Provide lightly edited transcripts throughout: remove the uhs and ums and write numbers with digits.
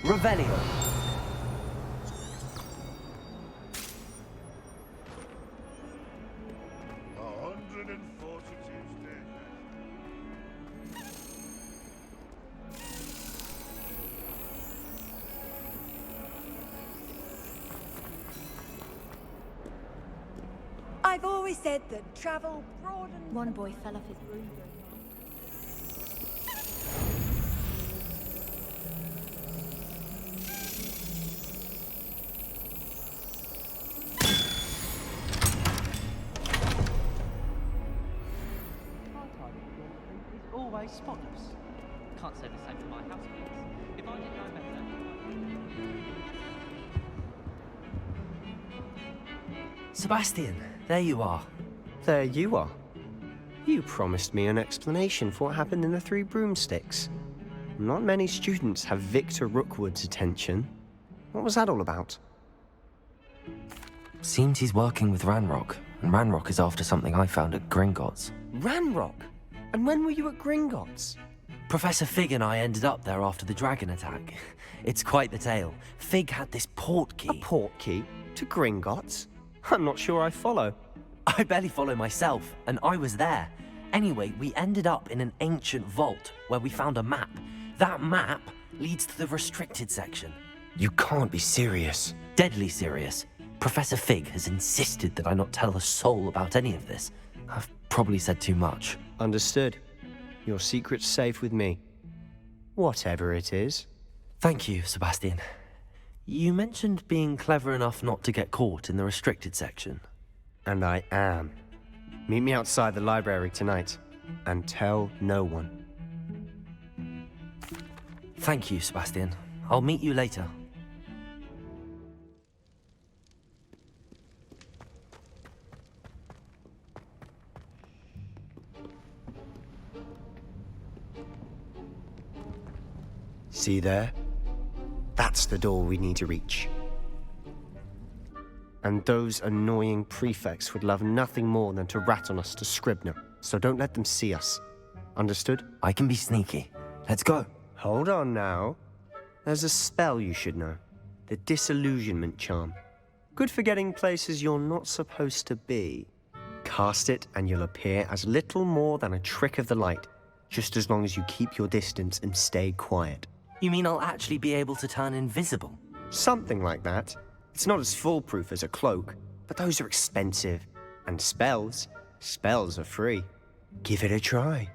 Revelio. I've always said that travel broadens... One boy fell off his broom. Always spotless. Can't say the same for my housemates. If I didn't know better... Sebastian, there you are. There you are. You promised me an explanation for what happened in the Three Broomsticks. Not many students have Victor Rookwood's attention. What was that all about? Seems he's working with Ranrock, and Ranrock is after something I found at Gringotts. Ranrock? And when were you at Gringotts? Professor Fig and I ended up there after the dragon attack. It's quite the tale. Fig had this port key. A port key? To Gringotts? I'm not sure I follow. I barely follow myself, and I was there. Anyway, we ended up in an ancient vault where we found a map. That map leads to the restricted section. You can't be serious. Deadly serious. Professor Fig has insisted that I not tell a soul about any of this. I've probably said too much. Understood. Your secret's safe with me. Whatever it is. Thank you, Sebastian. You mentioned being clever enough not to get caught in the restricted section. And I am. Meet me outside the library tonight, and tell no one. Thank you, Sebastian. I'll meet you later. See there? That's the door we need to reach. And those annoying prefects would love nothing more than to rat on us to Scribner, so don't let them see us. Understood? I can be sneaky. Let's go. Hold on now. There's a spell you should know. The Disillusionment Charm. Good for getting places you're not supposed to be. Cast it and you'll appear as little more than a trick of the light, just as long as you keep your distance and stay quiet. You mean I'll actually be able to turn invisible? Something like that. It's not as foolproof as a cloak, but those are expensive. And spells are free. Give it a try.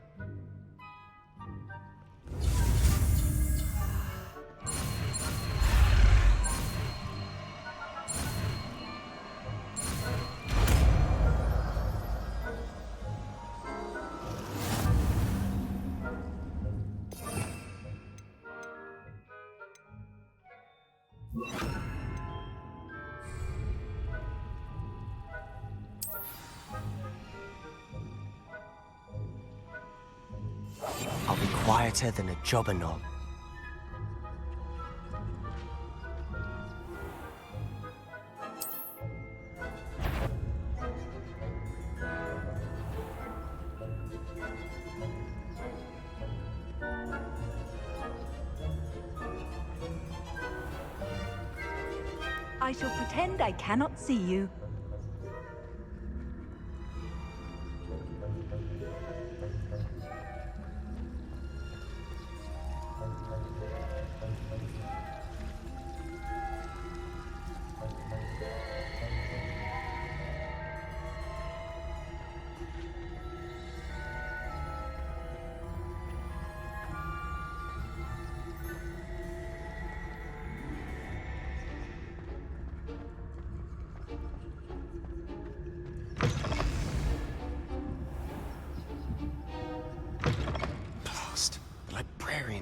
I'll be quieter than a jobberknoll. I shall pretend I cannot see you.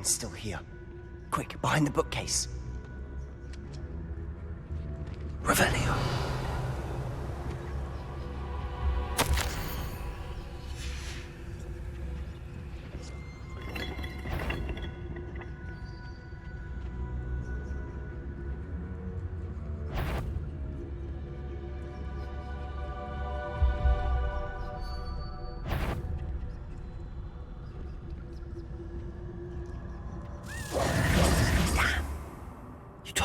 Still here. Quick, behind the bookcase. Revelio.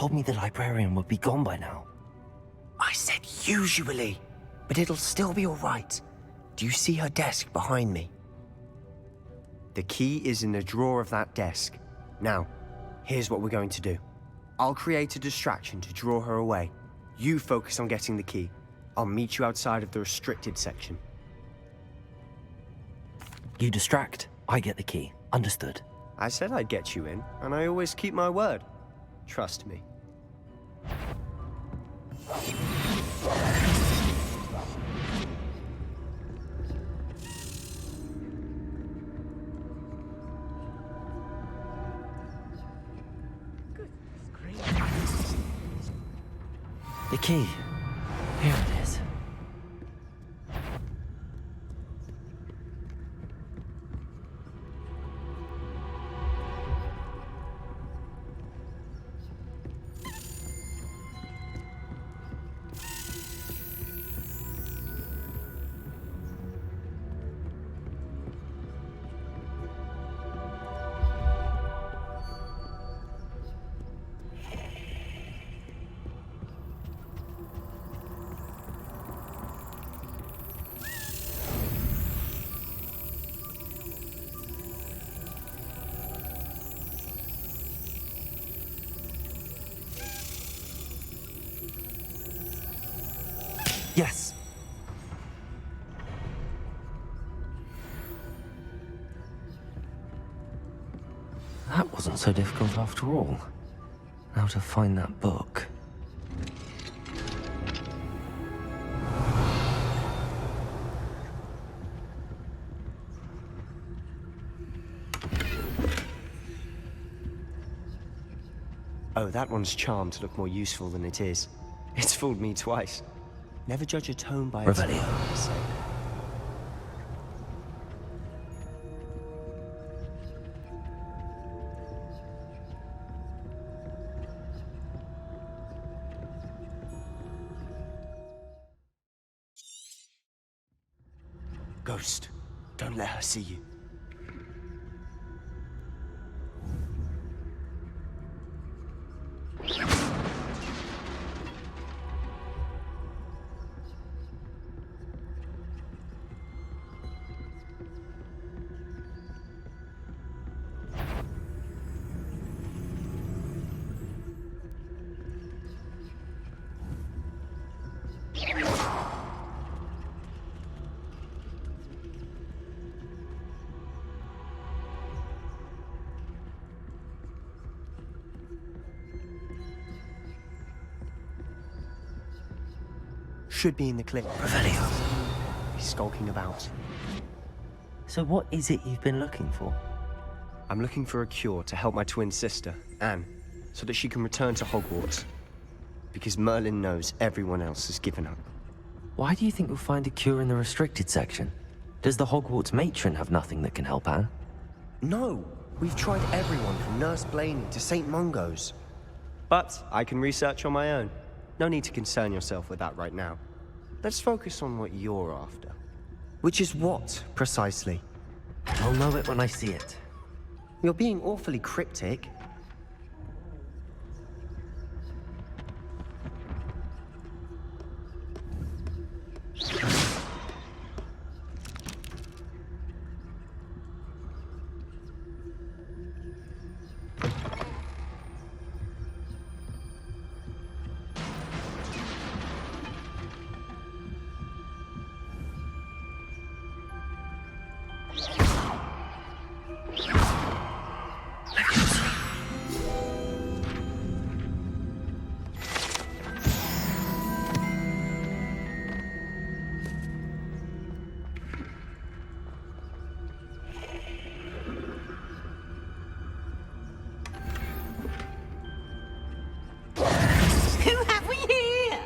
told me the librarian would be gone by now. I said usually, but it'll still be all right. Do you see her desk behind me? The key is in the drawer of that desk. Now, here's what we're going to do. I'll create a distraction to draw her away. You focus on getting the key. I'll meet you outside of the restricted section. You distract, I get the key. Understood. I said I'd get you in, and I always keep my word. Trust me. The key. Here it is. Yes. That wasn't so difficult after all. Now to find that book. Oh, that one's charmed to look more useful than it is. It's fooled me twice. Never judge a tone by its Revelio. Ghost, don't let her see you. Should be in the clip. Revelio. He's skulking about. So what is it you've been looking for? I'm looking for a cure to help my twin sister, Anne, so that she can return to Hogwarts. Because Merlin knows everyone else has given up. Why do you think we'll find a cure in the restricted section? Does the Hogwarts matron have nothing that can help Anne? No! We've tried everyone from Nurse Blaney to St. Mungo's. But I can research on my own. No need to concern yourself with that right now. Let's focus on what you're after. Which is what, precisely? I'll know it when I see it. You're being awfully cryptic. Who have we here?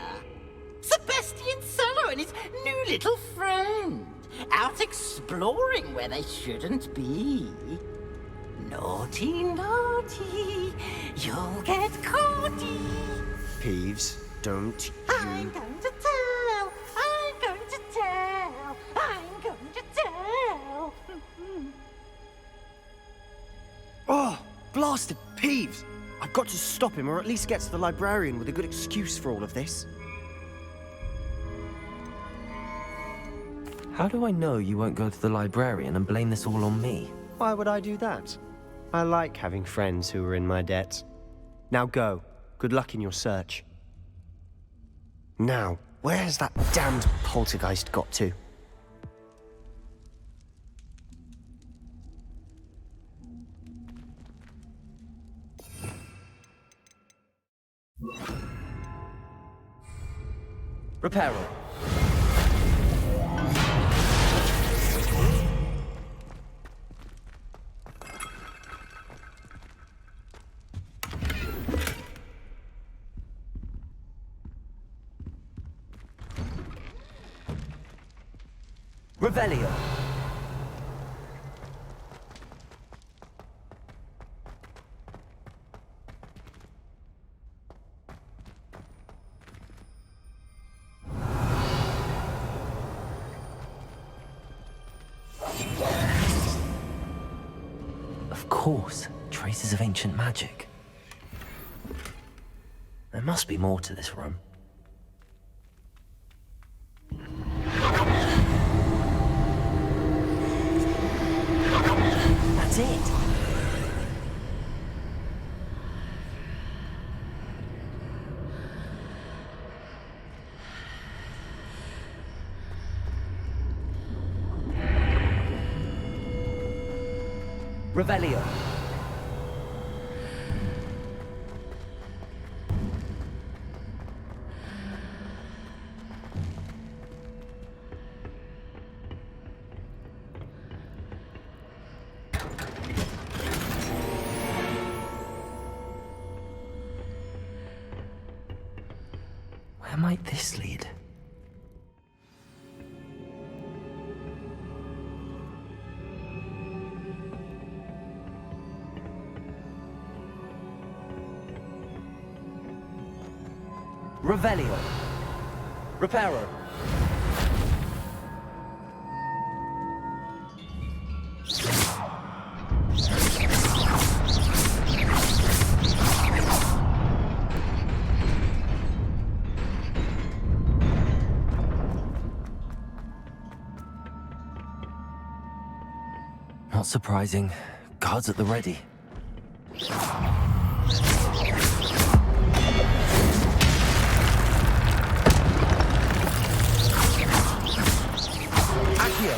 Sebastian Solo and his new little friend, out exploring where they shouldn't be. Naughty, naughty, you'll get caughty. Peeves, don't I'm you... going to tell, I'm going to tell, I'm going to tell. Oh, blasted Peeves! I've got to stop him, or at least get to the librarian with a good excuse for all of this. How do I know you won't go to the librarian and blame this all on me? Why would I do that? I like having friends who are in my debt. Now go. Good luck in your search. Now, where has that damned poltergeist got to? Reparo. Revelio. Of course, traces of ancient magic. There must be more to this room. That's it. Revelio. Where might this lead? Revelio. Reparo. Not surprising. Guards at the ready. Accio.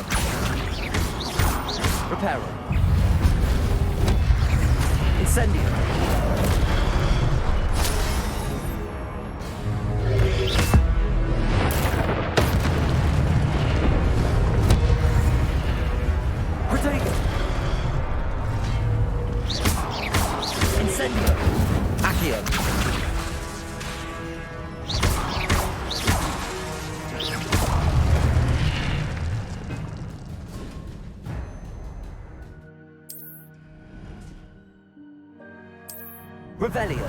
Reparo. Incendio. Protego. Incendio. Accio. Revelio.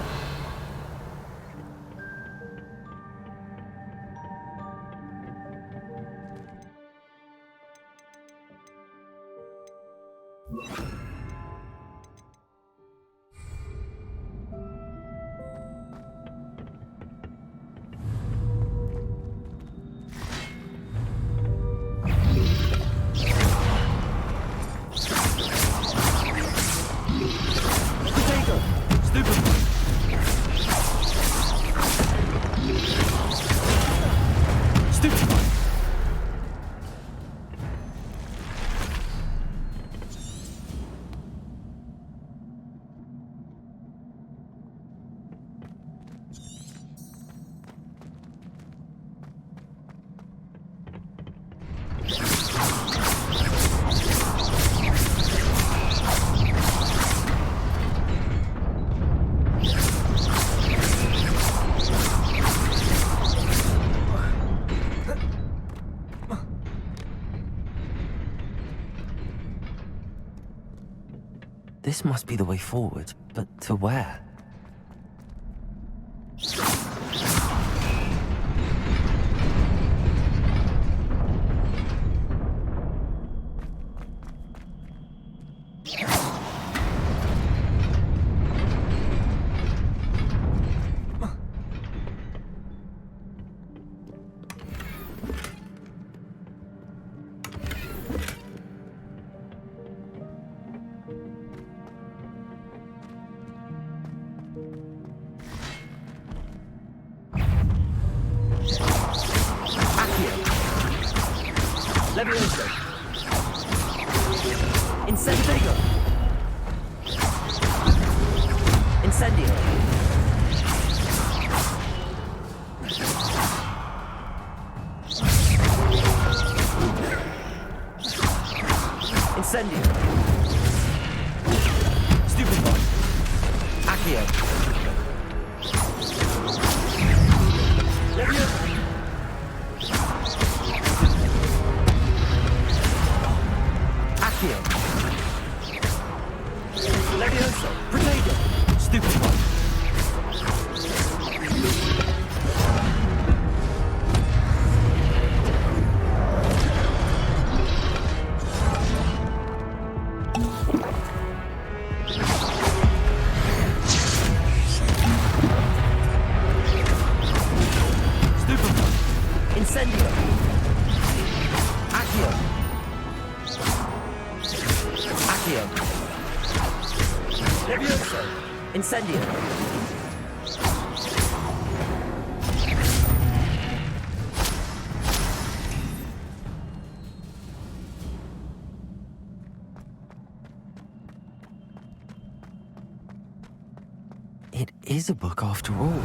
Protego. Stupid. Stupid. This must be the way forward, but to where? Levioso. Incendio. Incendio. Incendio. Stupid one. Accio. Levioso. Accio. Levioso. Protego. Stupid one. Stupid one. Incendio. Accio. Accio. Levioso. Incendio. It is a book after all.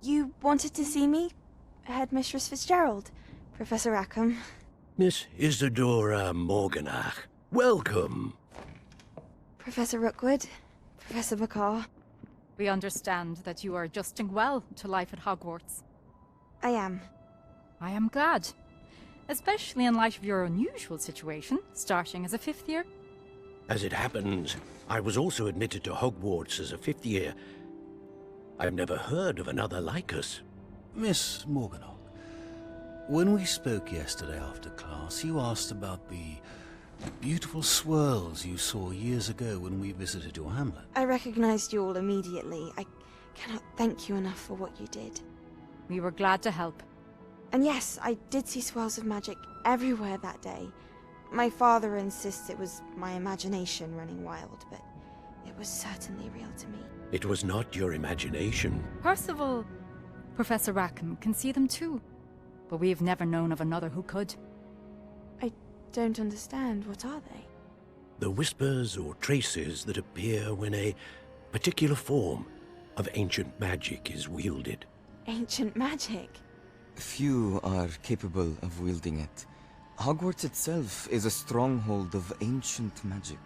You wanted to see me? Headmistress Fitzgerald? Professor Rackham? Miss Isadora Morganach, welcome. Professor Rookwood? Professor McCaw? We understand that you are adjusting well to life at Hogwarts. I am. I am glad. Especially in light of your unusual situation, starting as a 5th year. As it happens, I was also admitted to Hogwarts as a 5th year. I've never heard of another like us. Miss Morganach, when we spoke yesterday after class, you asked about the beautiful swirls you saw years ago when we visited your hamlet. I recognized you all immediately. I cannot thank you enough for what you did. We were glad to help. And yes, I did see swirls of magic everywhere that day. My father insists it was my imagination running wild, but it was certainly real to me. It was not your imagination. Percival, Professor Rackham can see them too. But we've never known of another who could. I don't understand. What are they? The whispers or traces that appear when a particular form of ancient magic is wielded. Ancient magic? Few are capable of wielding it. Hogwarts itself is a stronghold of ancient magic.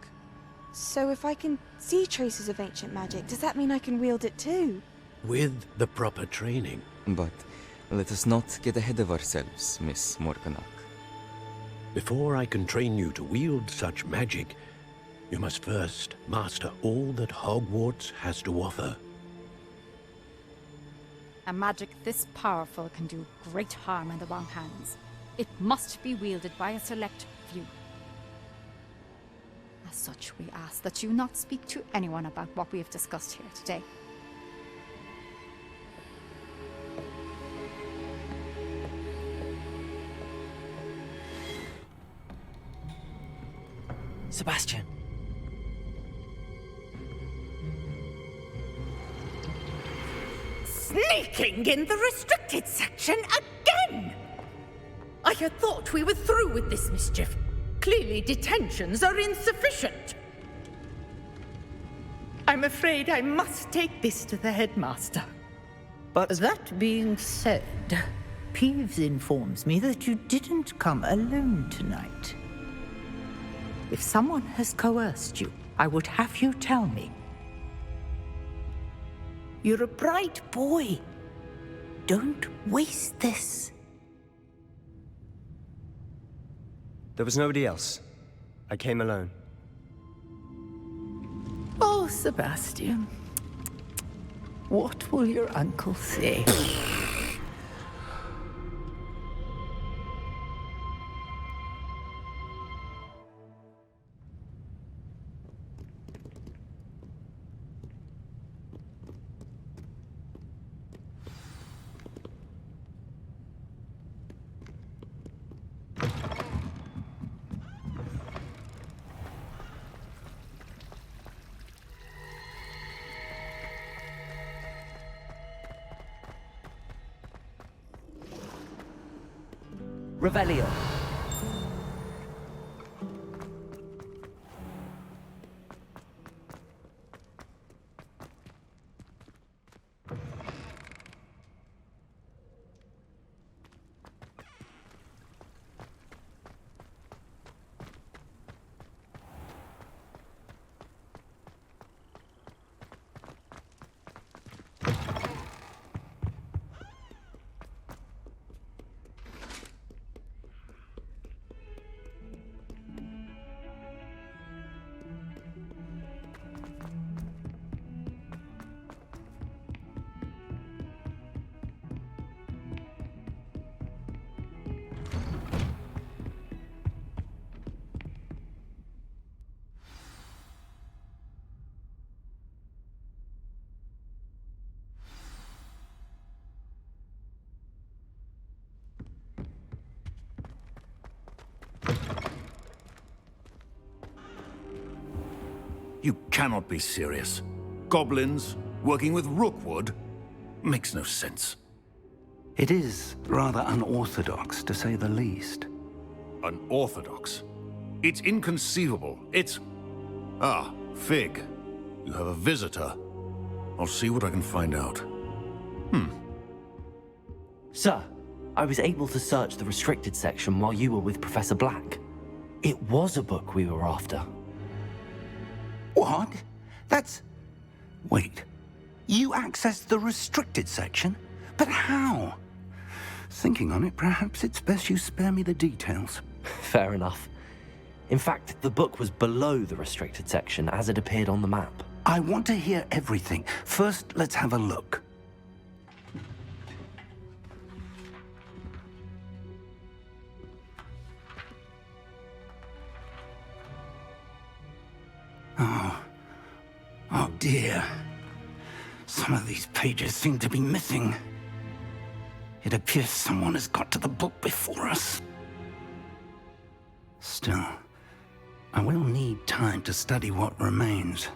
So if I can see traces of ancient magic, does that mean I can wield it too? With the proper training. But let us not get ahead of ourselves, Miss Morganach. Before I can train you to wield such magic, you must first master all that Hogwarts has to offer. A magic this powerful can do great harm in the wrong hands. It must be wielded by a select few. As such, we ask that you not speak to anyone about what we have discussed here today. Sebastian. Sneaking in the restricted section again! I had thought we were through with this mischief. Clearly detentions are insufficient. I'm afraid I must take this to the headmaster. But That being said, Peeves informs me that you didn't come alone tonight. If someone has coerced you, I would have you tell me. You're a bright boy. Don't waste this. there was nobody else. I came alone. Oh, Sebastian. What will your uncle say? Revelio. You cannot be serious. Goblins working with Rookwood? Makes no sense. It is rather unorthodox, to say the least. Unorthodox? It's inconceivable. It's... Ah, Fig. You have a visitor. I'll see what I can find out. Sir, I was able to search the restricted section while you were with Professor Black. It was a book we were after. What? That's... Wait. You accessed the restricted section? But how? Thinking on it, perhaps it's best you spare me the details. Fair enough. In fact, the book was below the restricted section as it appeared on the map. I want to hear everything. First, let's have a look. Oh dear. Some of these pages seem to be missing. It appears someone has got to the book before us. Still, I will need time to study what remains.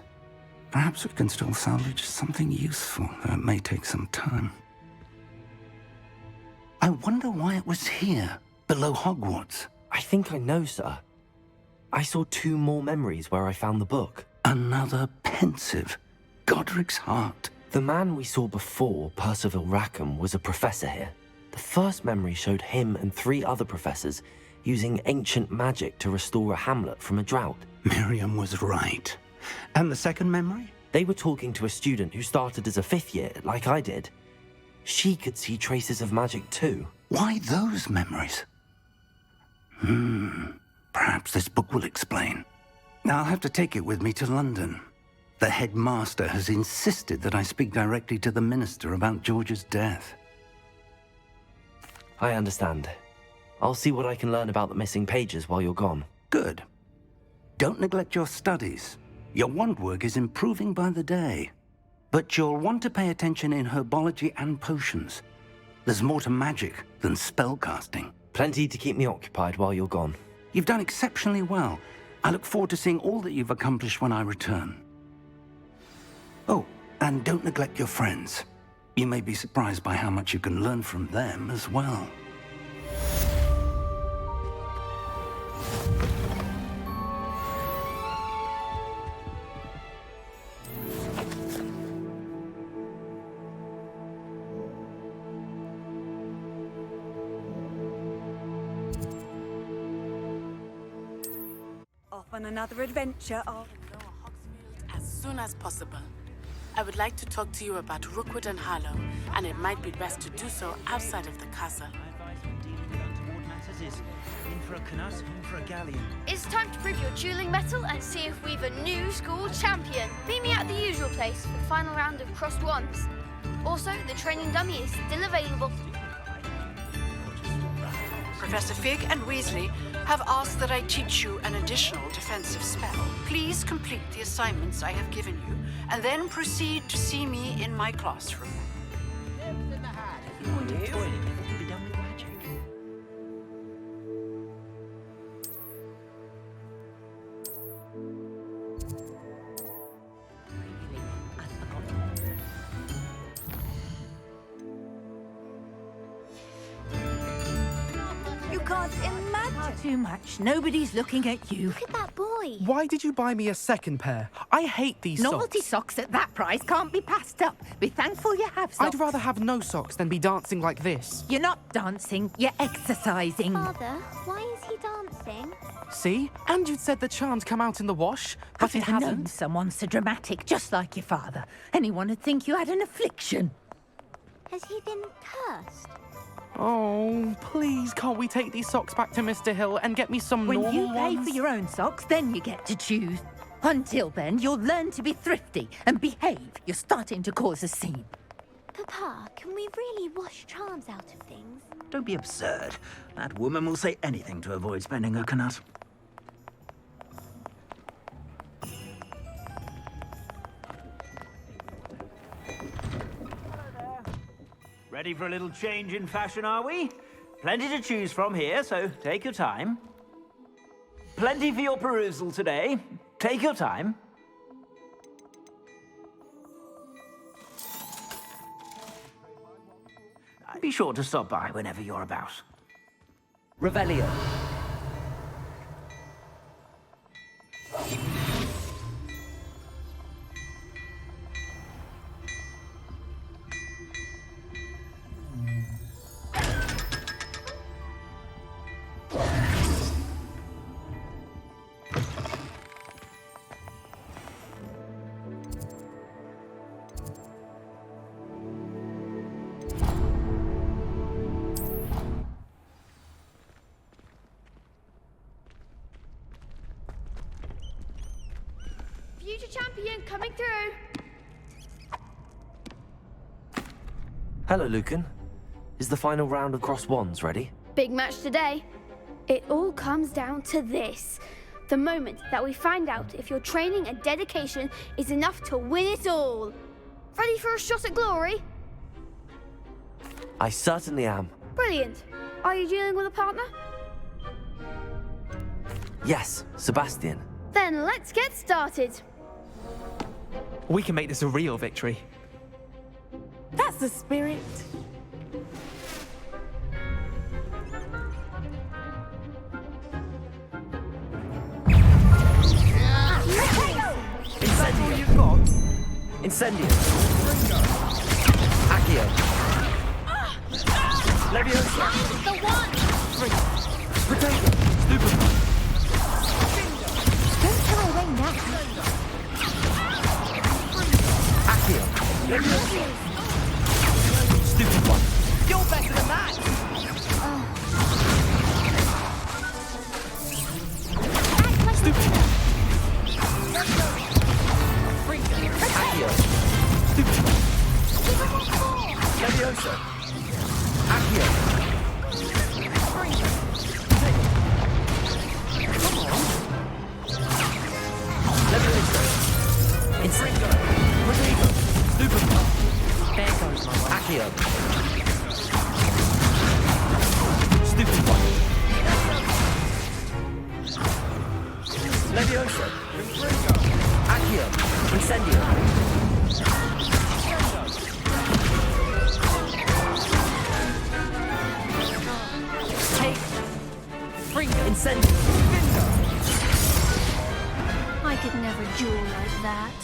Perhaps we can still salvage something useful, though it may take some time. I wonder why it was here, below Hogwarts. I think I know, sir. I saw 2 more memories where I found the book. Another pensive. Godric's heart. The man we saw before, Percival Rackham, was a professor here. The first memory showed him and 3 other professors using ancient magic to restore a hamlet from a drought. Miriam was right. And the second memory? They were talking to a student who started as a 5th year, like I did. She could see traces of magic too. Why those memories? Perhaps this book will explain. Now I'll have to take it with me to London. The headmaster has insisted that I speak directly to the minister about George's death. I understand. I'll see what I can learn about the missing pages while you're gone. Good. Don't neglect your studies. Your wand work is improving by the day. But you'll want to pay attention in herbology and potions. There's more to magic than spellcasting. Plenty to keep me occupied while you're gone. You've done exceptionally well. I look forward to seeing all that you've accomplished when I return. Oh, and don't neglect your friends. You may be surprised by how much you can learn from them as well. Off on another adventure. As soon as possible. I would like to talk to you about Rookwood and Harlow, and it might be best to do so outside of the castle. In for a Knut, in for a galleon. It's time to prove your dueling mettle and see if we've a new school champion. Meet me at the usual place for the final round of crossed wands. Also, the training dummy is still available. Professor Fig and Weasley have asked that I teach you an additional defensive spell. Please complete the assignments I have given you, and then proceed to see me in my classroom. You can't imagine. Too much. Nobody's looking at you. Look at that boy. Why did you buy me a second pair? I hate these Novelty socks. socks at that price can't be passed up. Be thankful you have socks. I'd rather have no socks than be dancing like this. You're not dancing, you're exercising. Father, why is he dancing? See? And you'd said the charms come out in the wash, but I've it never known hasn't. someone so dramatic, just like your father. Anyone would think you had an affliction. Has he been cursed? Oh, please, can't we take these socks back to Mr. Hill and get me some When normal you pay ones? for your own socks, then you get to choose. Until then, you'll learn to be thrifty and behave. You're starting to cause a scene. Papa, can we really wash charms out of things? Don't be absurd. That woman will say anything to avoid spending her Knut. Ready for a little change in fashion, are we? Plenty to choose from here, so take your time. Plenty for your perusal today. Take your time. Be sure to stop by whenever you're about. Revelio. Future champion coming through. Hello, Lucan. Is the final round of crossed wands ready? Big match today. It all comes down to this. The moment that we find out if your training and dedication is enough to win it all. Ready for a shot at glory? I certainly am. Brilliant. Are you dealing with a partner? Yes, Sebastian. Then let's get started. We can make this a real victory. That's the spirit. Incendio. You've got? Incendio. Accio. Leviosa! I'm the one! Potato! Stupid! Don't throw away now. Accio! Leviosa! Stupid one! You're better than that! Stupid one! Accio! Stupid one! Leviosa! Accio! Come on! Leviosa! Incendio! Potato! Stupid one! There goes my one. Accio! Stupid one! Leviosa! Accio! Incendio! Incendio! I could never duel like that.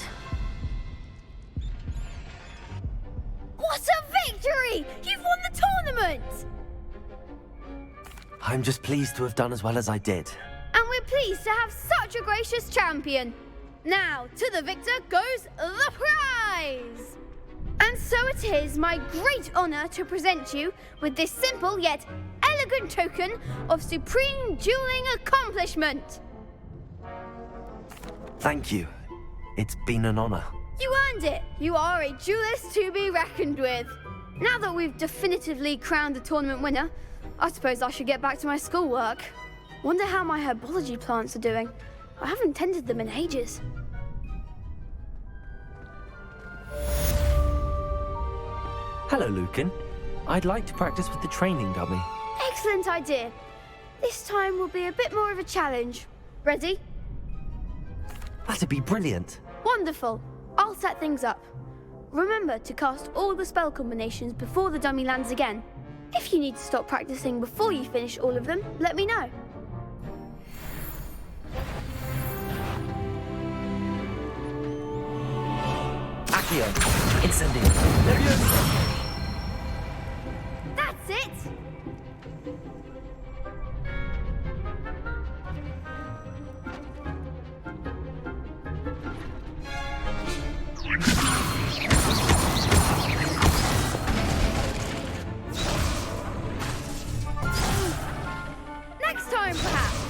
What a victory! You've won the tournament! I'm just pleased to have done as well as I did. And we're pleased to have such a gracious champion. Now, to the victor goes the prize! And so it is my great honor to present you with this simple yet elegant token of supreme dueling accomplishment. Thank you. It's been an honor. You earned it. You are a duelist to be reckoned with. Now that we've definitively crowned the tournament winner, I suppose I should get back to my schoolwork. Wonder how my herbology plants are doing. I haven't tended them in ages. Hello, Lucan. I'd like to practice with the training dummy. Excellent idea. This time will be a bit more of a challenge. Ready? That'd be brilliant. Wonderful. I'll set things up. Remember to cast all the spell combinations before the dummy lands again. If you need to stop practicing before you finish all of them, let me know. Accio! Incendio! Leviosa! That's it! Next time, perhaps!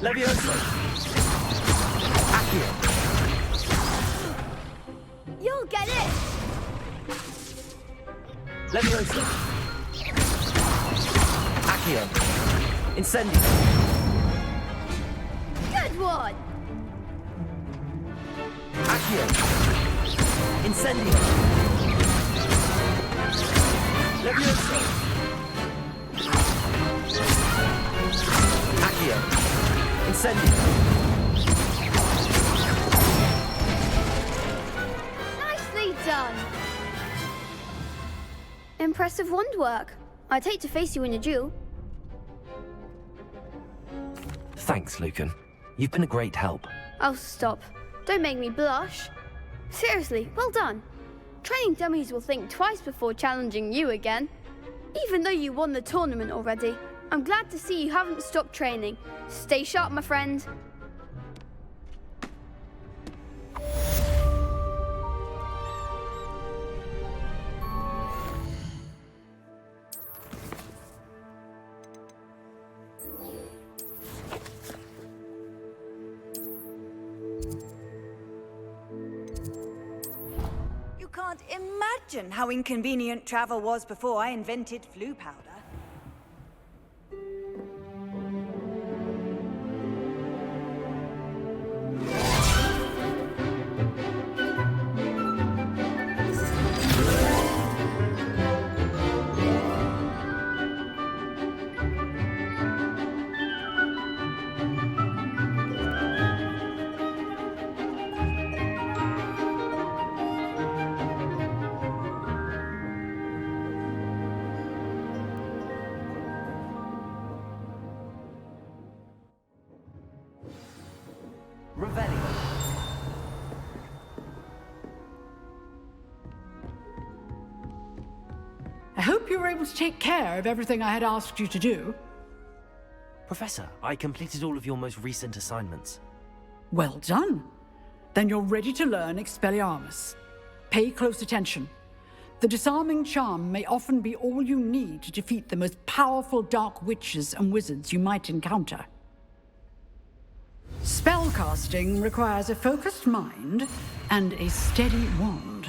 Leviosa! Accio! You'll get it! Leviosa! Accio! Incendio! Good one! Accio! Incendio! Leviosa! Accio! Incendio! Nicely done! Impressive wand work. I'd hate to face you in a duel. Thanks, Lucan. You've been a great help. Oh, stop. Don't make me blush. Seriously, well done. Training dummies will think twice before challenging you again. Even though you won the tournament already, I'm glad to see you haven't stopped training. Stay sharp, my friend. You can't imagine how inconvenient travel was before I invented flu powder. were able to take care of everything I had asked you to do. Professor, I completed all of your most recent assignments. Well done. Then you're ready to learn Expelliarmus. Pay close attention. The disarming charm may often be all you need to defeat the most powerful dark witches and wizards you might encounter. Spellcasting requires a focused mind and a steady wand.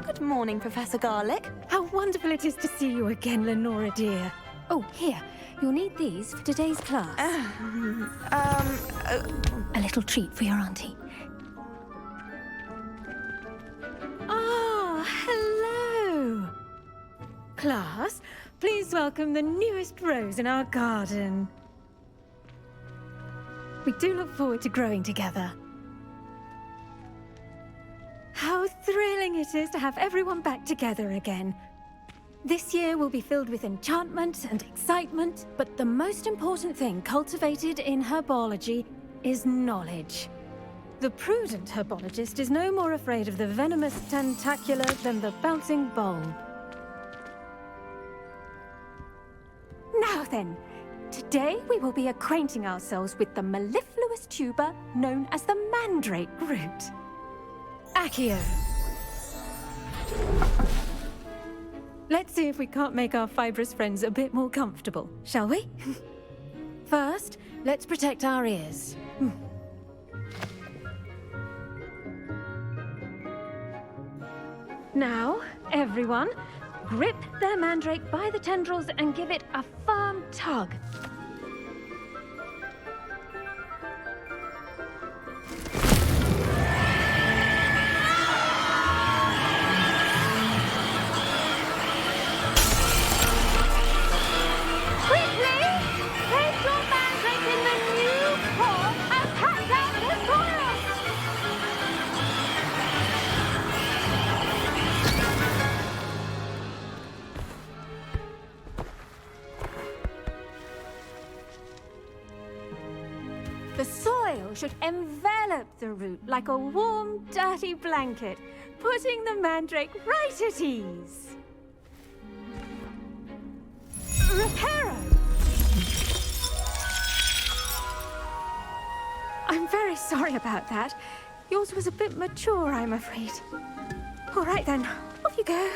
Good morning, Professor Garlick. How wonderful it is to see you again, Lenora dear. Oh, here. You'll need these for today's class. A little treat for your auntie. Ah, hello. Class, please welcome the newest rose in our garden. We do look forward to growing together. How thrilling it is to have everyone back together again. This year will be filled with enchantment and excitement, but the most important thing cultivated in herbology is knowledge. The prudent herbologist is no more afraid of the venomous tentacular than the bouncing bulb. Now then, today we will be acquainting ourselves with the mellifluous tuber known as the mandrake root. Accio. Let's see if we can't make our fibrous friends a bit more comfortable, shall we? First, let's protect our ears. Now, everyone, grip their mandrake by the tendrils and give it a firm tug. The soil should envelop the root like a warm, dirty blanket, putting the mandrake right at ease. Reparo! I'm very sorry about that. Yours was a bit mature, I'm afraid. All right then, off you go.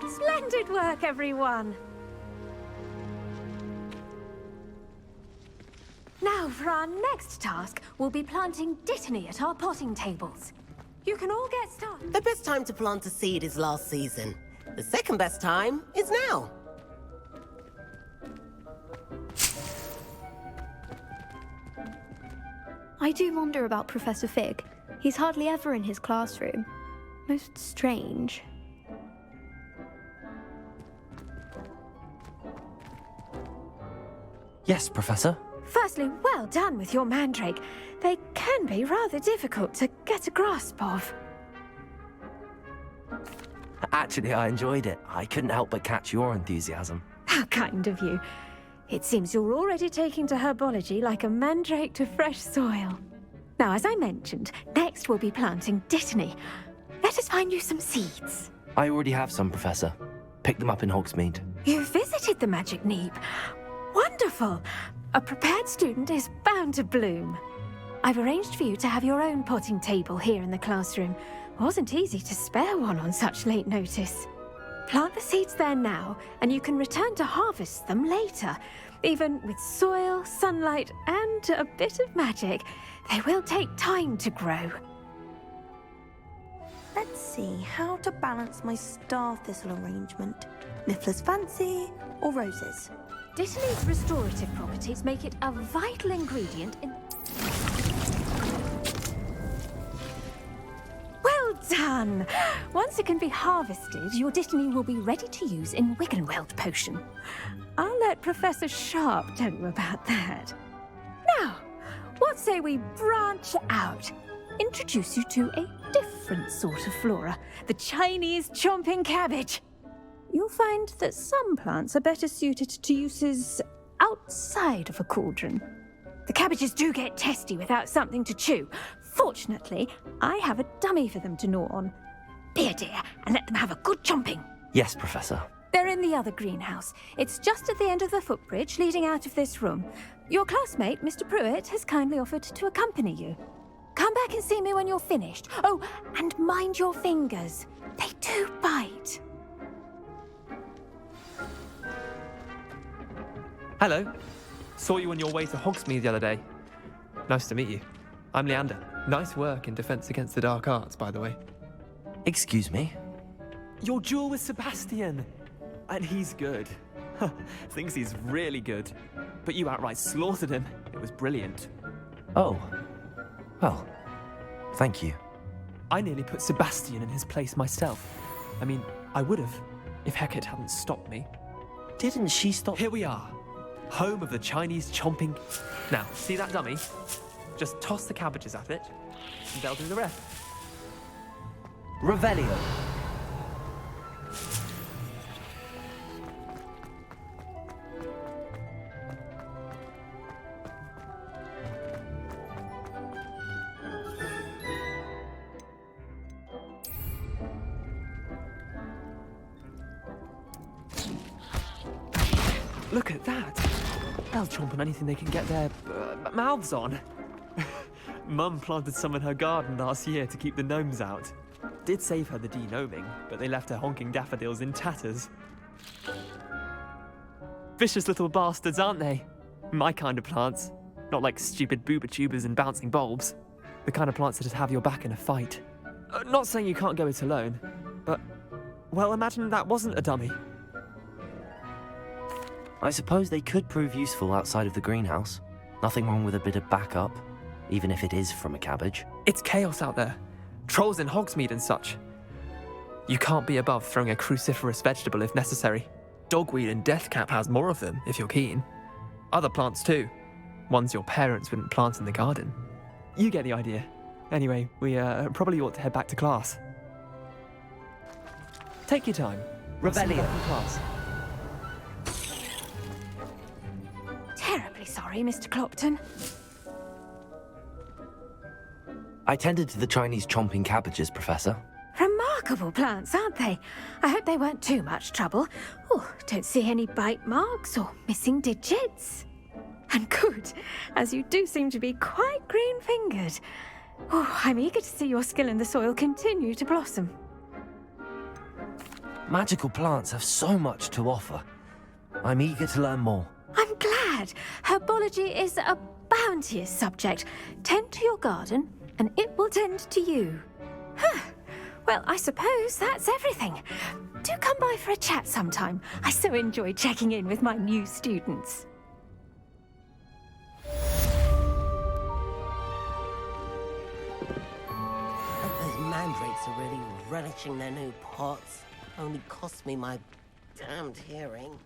Splendid work, everyone. Now, for our next task, we'll be planting dittany at our potting tables. You can all get started. The best time to plant a seed is last season. The second best time is now. I do wonder about Professor Fig. He's hardly ever in his classroom. Most strange. Yes, Professor. Firstly, well done with your mandrake. They can be rather difficult to get a grasp of. Actually, I enjoyed it. I couldn't help but catch your enthusiasm. How kind of you. It seems you're already taking to herbology like a mandrake to fresh soil. Now, as I mentioned, next we'll be planting dittany. Let us find you some seeds. I already have some, Professor. Picked them up in Hogsmeade. You visited the Magic Neep. Wonderful! A prepared student is bound to bloom. I've arranged for you to have your own potting table here in the classroom. Wasn't easy to spare one on such late notice. Plant the seeds there now, and you can return to harvest them later. Even with soil, sunlight, and a bit of magic, they will take time to grow. Let's see how to balance my star thistle arrangement. Niffler's fancy or roses? Dittany's restorative properties make it a vital ingredient in... Well done! Once it can be harvested, your dittany will be ready to use in Wiggenweld potion. I'll let Professor Sharp tell you about that. Now, what what say we branch out? Introduce you to a different sort of flora, the Chinese chomping cabbage. You'll find that some plants are better suited to uses outside of a cauldron. The cabbages do get testy without something to chew. Fortunately, I have a dummy for them to gnaw on. Be a dear and let them have a good chomping. Yes, Professor. They're in the other greenhouse. It's just at the end of the footbridge leading out of this room. Your classmate, Mr. Pruitt, has kindly offered to accompany you. Come back and see me when you're finished. Oh, and mind your fingers. They do bite. Hello. Saw you on your way to Hogsmeade the other day. Nice to meet you. I'm Leander. Nice work in Defense Against the Dark Arts, by the way. Excuse me? Your duel with Sebastian. And he's good. Thinks he's really good. But you outright slaughtered him. It was brilliant. Oh. Well, thank you. I nearly put Sebastian in his place myself. I mean, I would have, if Hecate hadn't stopped me. Didn't she stop? Here we are. Home of the Chinese chomping. Now, see that dummy? Just toss the cabbages at it, and they'll do the rest. Revelio. Look at that! They'll chomp on anything they can get their mouths on. Mum planted some in her garden last year to keep the gnomes out. Did save her the de-gnoming, but they left her honking daffodils in tatters. Vicious little bastards, aren't they? My kind of plants. Not like stupid booba tubers and bouncing bulbs. The kind of plants that just have your back in a fight. Not saying you can't go it alone, but, well, imagine that wasn't a dummy. I suppose they could prove useful outside of the greenhouse. Nothing wrong with a bit of backup, even if it is from a cabbage. It's chaos out there. Trolls in Hogsmeade and such. You can't be above throwing a cruciferous vegetable if necessary. Dogweed and deathcap has more of them, if you're keen. Other plants too. Ones your parents wouldn't plant in the garden. You get the idea. Anyway, we probably ought to head back to class. Take your time. Revelio. Class. Terribly sorry, Mr. Clopton. I tended to the Chinese chomping cabbages, Professor. Remarkable plants, aren't they? I hope they weren't too much trouble. Oh, don't see any bite marks or missing digits. And good, as you do seem to be quite green-fingered. Oh, I'm eager to see your skill in the soil continue to blossom. Magical plants have so much to offer. I'm eager to learn more. I'm glad. Herbology is a bounteous subject. Tend to your garden, and it will tend to you. Huh. Well, I suppose that's everything. Do come by for a chat sometime. I so enjoy checking in with my new students. Those mandrakes are really relishing their new pots. Only cost me my damned hearing.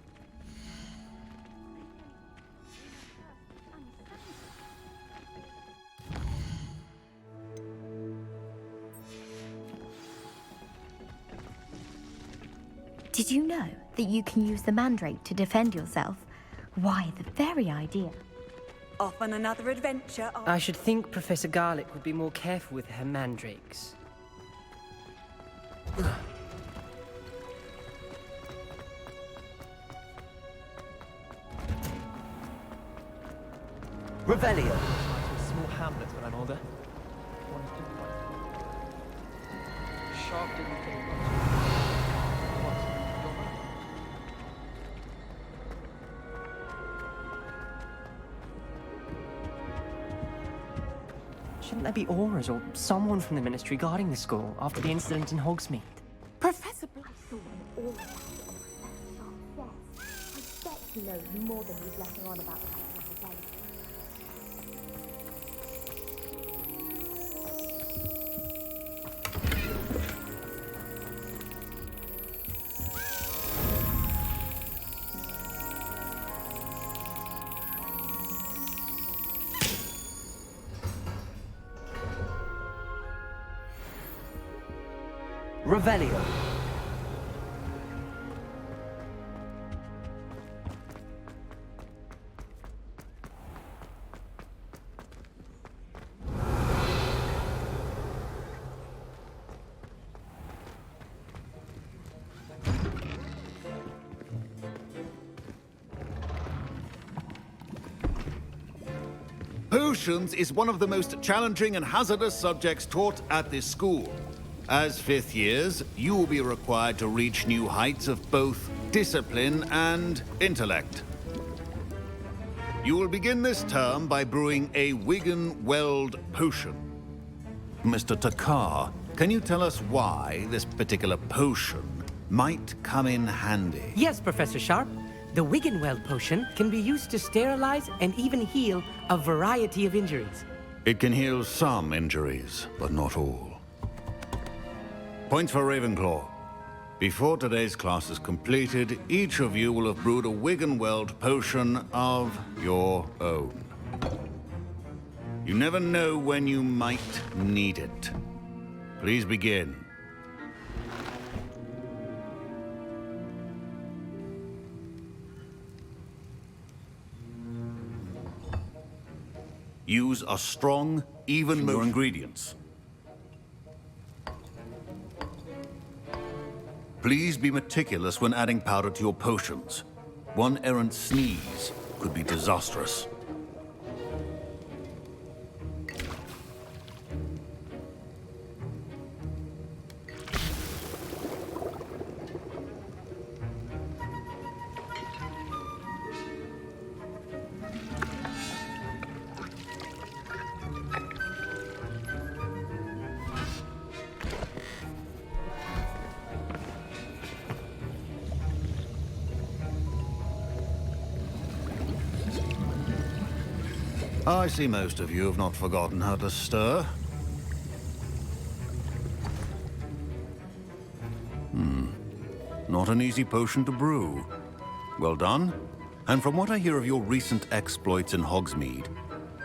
Did you know that you can use the mandrake to defend yourself? Why, the very idea. Off on another adventure. I should think Professor Garlick would be more careful with her mandrakes. Revelio. Small hamlets when I'm older. Sharp didn't think much. Shouldn't there be auras or someone from the Ministry guarding the school after the incident in Hogsmeade? Professor Blackthorn, all about it. Yes, I bet he knows more than he's letting on about. Revelio. Potions is one of the most challenging and hazardous subjects taught at this school. As fifth years, you will be required to reach new heights of both discipline and intellect. You will begin this term by brewing a Wigan-Weld potion. Mr. Takar, can you tell us why this particular potion might come in handy? Yes, Professor Sharp. The Wigan-Weld potion can be used to sterilize and even heal a variety of injuries. It can heal some injuries, but not all. Points for Ravenclaw. Before today's class is completed, each of you will have brewed a Wigan-Weld potion of your own. You never know when you might need it. Please begin. Use a strong, even motion. Your ingredients. Please be meticulous when adding powder to your potions. One errant sneeze could be disastrous. I see most of you have not forgotten how to stir. Not an easy potion to brew. Well done. And from what I hear of your recent exploits in Hogsmeade,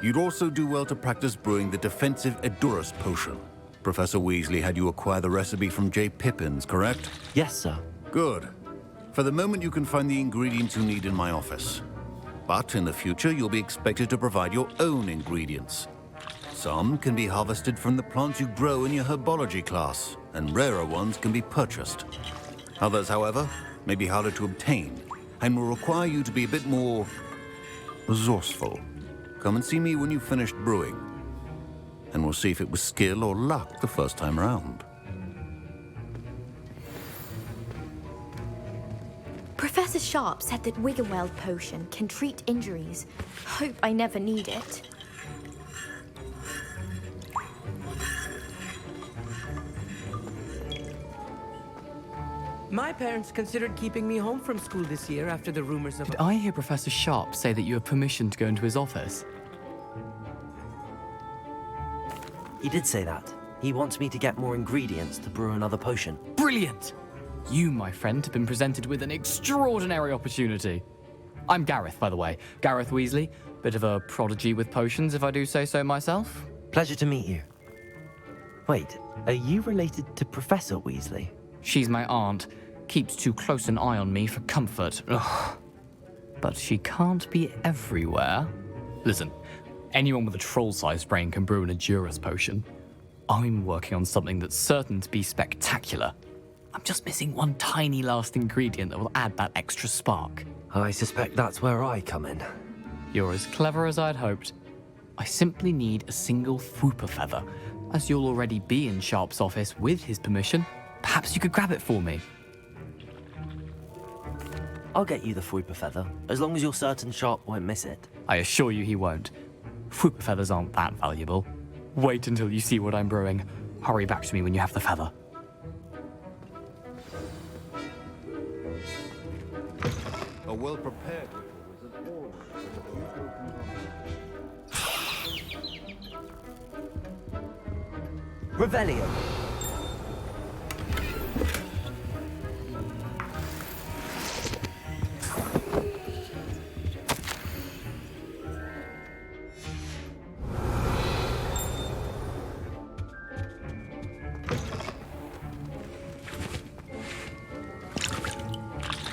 you'd also do well to practice brewing the defensive Edurus potion. Professor Weasley had you acquire the recipe from J. Pippins, correct? Yes, sir. Good. For the moment, you can find the ingredients you need in my office. But in the future, you'll be expected to provide your own ingredients. Some can be harvested from the plants you grow in your herbology class, and rarer ones can be purchased. Others, however, may be harder to obtain, and will require you to be a bit more resourceful. Come and see me when you've finished brewing, and we'll see if it was skill or luck the first time around. Professor Sharp said that Wigan-Weld potion can treat injuries. Hope I never need it. My parents considered keeping me home from school this year after the rumors of... Did I hear Professor Sharp say that you have permission to go into his office? He did say that. He wants me to get more ingredients to brew another potion. Brilliant! You, my friend, have been presented with an extraordinary opportunity. I'm Gareth, by the way. Gareth Weasley. Bit of a prodigy with potions, if I do say so myself. Pleasure to meet you. Wait, are you related to Professor Weasley? She's my aunt. Keeps too close an eye on me for comfort. Ugh. But she can't be everywhere. Listen, anyone with a troll-sized brain can brew an Edurus potion. I'm working on something that's certain to be spectacular. I'm just missing one tiny last ingredient that will add that extra spark. I suspect that's where I come in. You're as clever as I'd hoped. I simply need a single Fwooper feather. As you'll already be in Sharp's office with his permission, perhaps you could grab it for me. I'll get you the Fwooper feather, as long as you're certain Sharp won't miss it. I assure you he won't. Fwooper feathers aren't that valuable. Wait until you see what I'm brewing. Hurry back to me when you have the feather. A well-prepared wizard Revelio.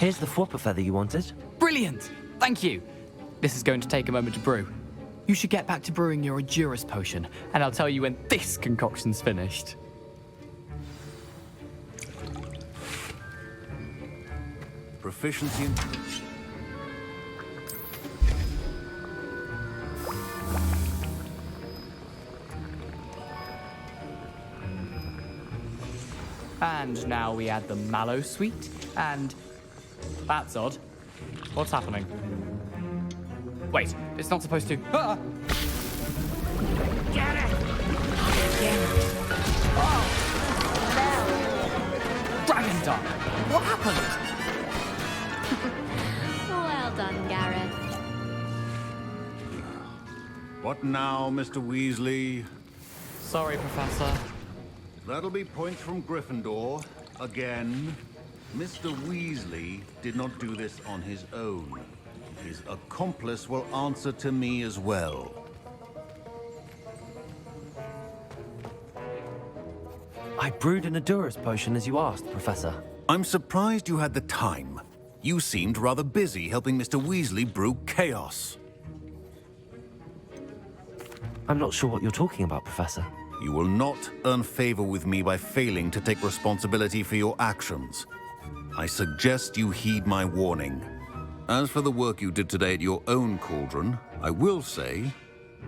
Here's the Flopper feather you wanted. Brilliant! Thank you. This is going to take a moment to brew. You should get back to brewing your Adurus potion, and I'll tell you when this concoction's finished. Proficiency in... And now we add the mallow sweet, and... That's odd. What's happening? Wait, it's not supposed to... Ah! Get it! Dragon Dart! What happened? Well done, Gareth. What now, Mr. Weasley? Sorry, Professor. That'll be points from Gryffindor. Again. Mr. Weasley did not do this on his own. His accomplice will answer to me as well. I brewed an Adurus potion as you asked, Professor. I'm surprised you had the time. You seemed rather busy helping Mr. Weasley brew chaos. I'm not sure what you're talking about, Professor. You will not earn favor with me by failing to take responsibility for your actions. I suggest you heed my warning. As for the work you did today at your own cauldron, I will say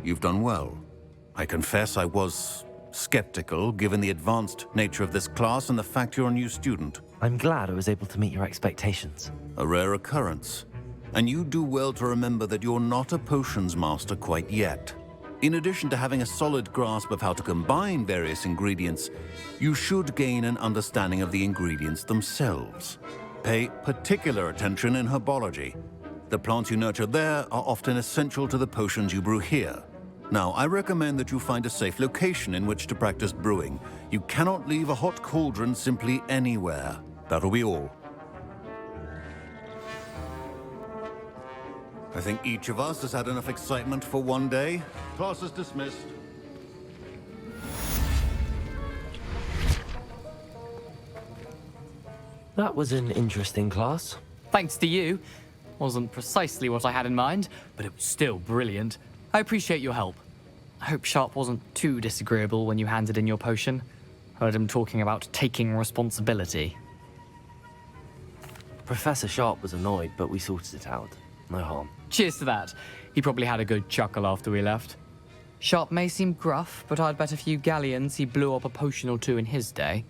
you've done well. I confess I was skeptical, given the advanced nature of this class and the fact you're a new student. I'm glad I was able to meet your expectations. A rare occurrence. And you do well to remember that you're not a potions master quite yet. In addition to having a solid grasp of how to combine various ingredients, you should gain an understanding of the ingredients themselves. Pay particular attention in herbology. The plants you nurture there are often essential to the potions you brew here. Now, I recommend that you find a safe location in which to practice brewing. You cannot leave a hot cauldron simply anywhere. That'll be all. I think each of us has had enough excitement for one day. Class is dismissed. That was an interesting class. Thanks to you. Wasn't precisely what I had in mind, but it was still brilliant. I appreciate your help. I hope Sharp wasn't too disagreeable when you handed in your potion. Heard him talking about taking responsibility. Professor Sharp was annoyed, but we sorted it out. No harm. Cheers to that. He probably had a good chuckle after we left. Sharp may seem gruff, but I'd bet a few galleons he blew up a potion or two in his day.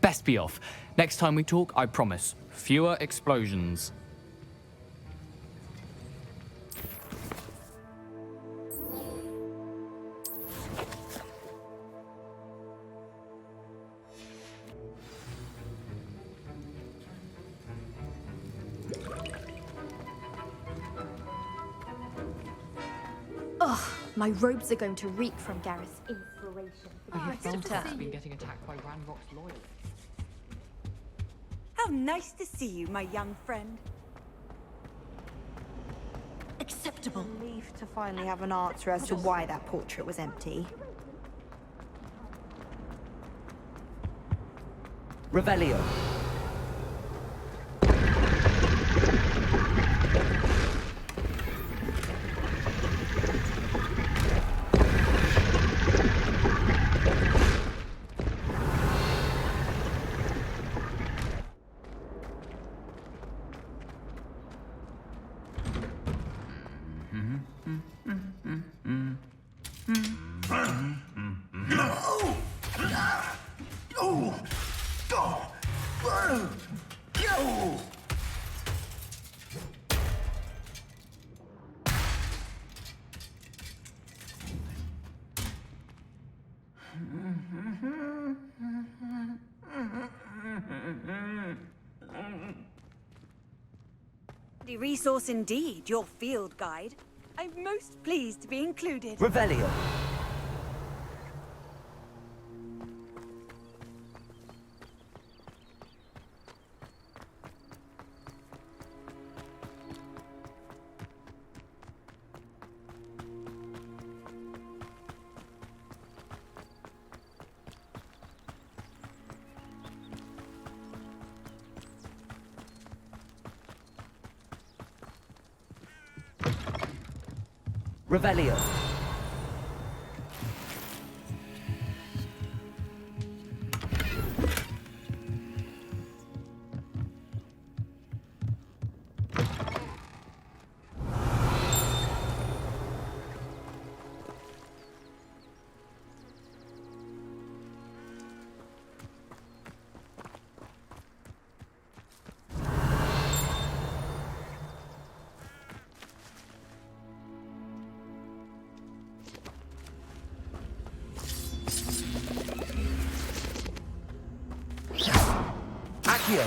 Best be off. Next time we talk, I promise, fewer explosions. Ugh, my robes are going to reek from Gareth's inspiration. Been getting attacked by Ranrock's loyalists. How nice to see you, my young friend. Acceptable. Relief to finally have an answer as to why that portrait was empty. Revelio. The resource indeed, your field guide. I'm most pleased to be included. Revelio. Revelio. Accio.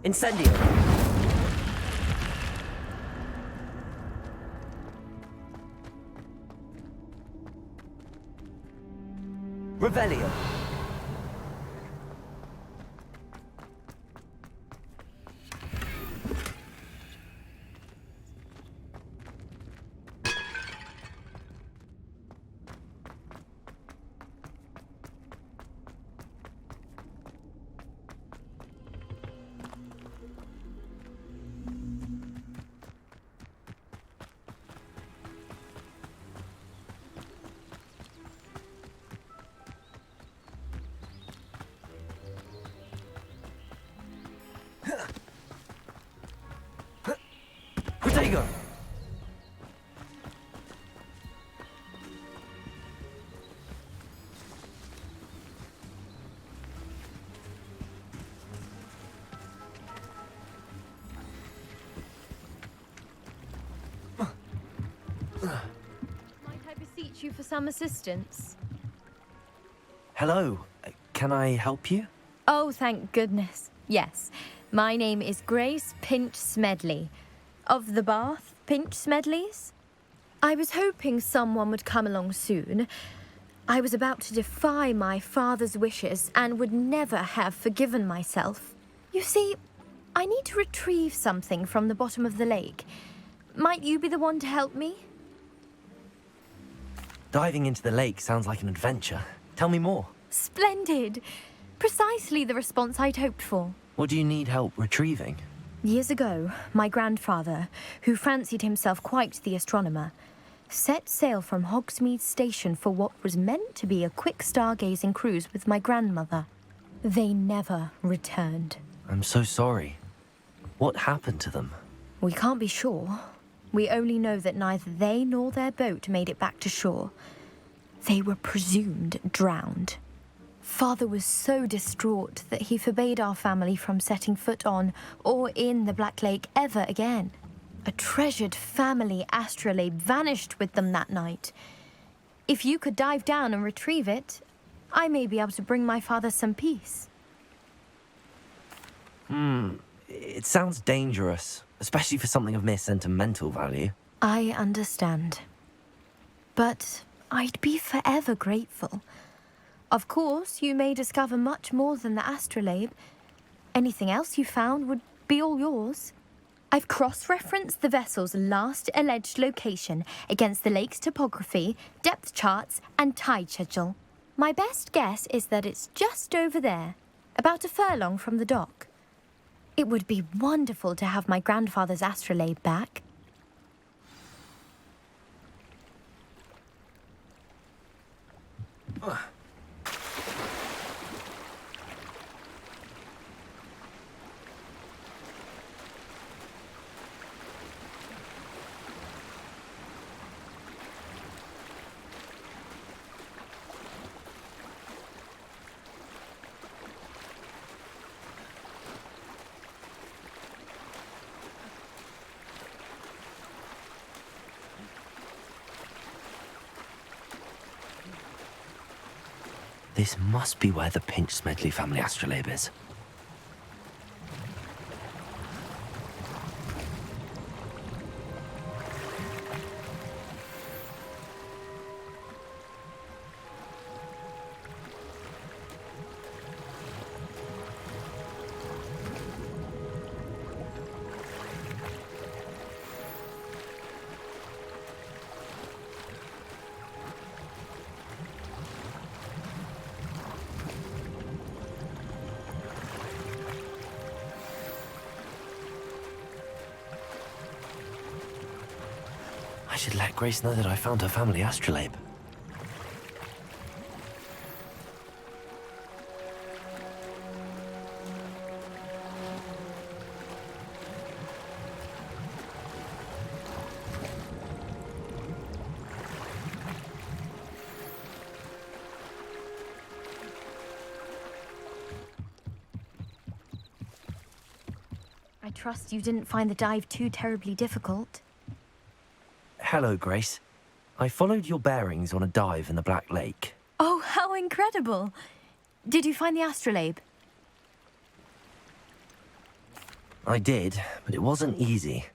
Incendio. Revelio. Protego. Might I beseech you for some assistance? Hello. Can I help you? Oh, thank goodness. Yes. My name is Grace Pinch Smedley. Of the Bath Pinch Smedleys? I was hoping someone would come along soon. I was about to defy my father's wishes and would never have forgiven myself. You see, I need to retrieve something from the bottom of the lake. Might you be the one to help me? Diving into the lake sounds like an adventure. Tell me more. Splendid! Precisely the response I'd hoped for. What do you need help retrieving? Years ago, my grandfather, who fancied himself quite the astronomer, set sail from Hogsmeade Station for what was meant to be a quick stargazing cruise with my grandmother. They never returned. I'm so sorry. What happened to them? We can't be sure. We only know that neither they nor their boat made it back to shore. They were presumed drowned. Father was so distraught that he forbade our family from setting foot on or in the Black Lake ever again. A treasured family astrolabe vanished with them that night. If you could dive down and retrieve it, I may be able to bring my father some peace. It sounds dangerous, especially for something of mere sentimental value. I understand. But I'd be forever grateful. Of course, you may discover much more than the astrolabe. Anything else you found would be all yours. I've cross-referenced the vessel's last alleged location against the lake's topography, depth charts, and tide schedule. My best guess is that it's just over there, about a furlong from the dock. It would be wonderful to have my grandfather's astrolabe back. This must be where the Pinch Smedley family astrolabe is. I should let Grace know that I found her family astrolabe. I trust you didn't find the dive too terribly difficult. Hello, Grace. I followed your bearings on a dive in the Black Lake. Oh, how incredible! Did you find the astrolabe? I did, but it wasn't easy.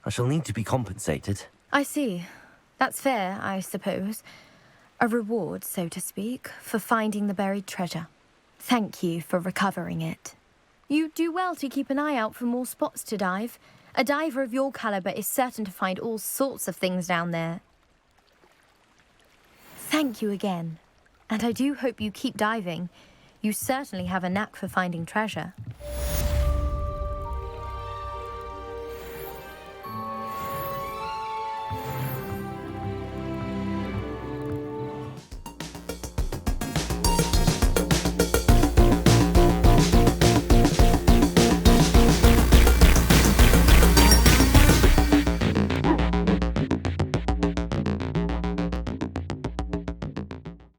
I shall need to be compensated. I see. That's fair, I suppose. A reward, so to speak, for finding the buried treasure. Thank you for recovering it. You do well to keep an eye out for more spots to dive. A diver of your caliber is certain to find all sorts of things down there. Thank you again. And I do hope you keep diving. You certainly have a knack for finding treasure.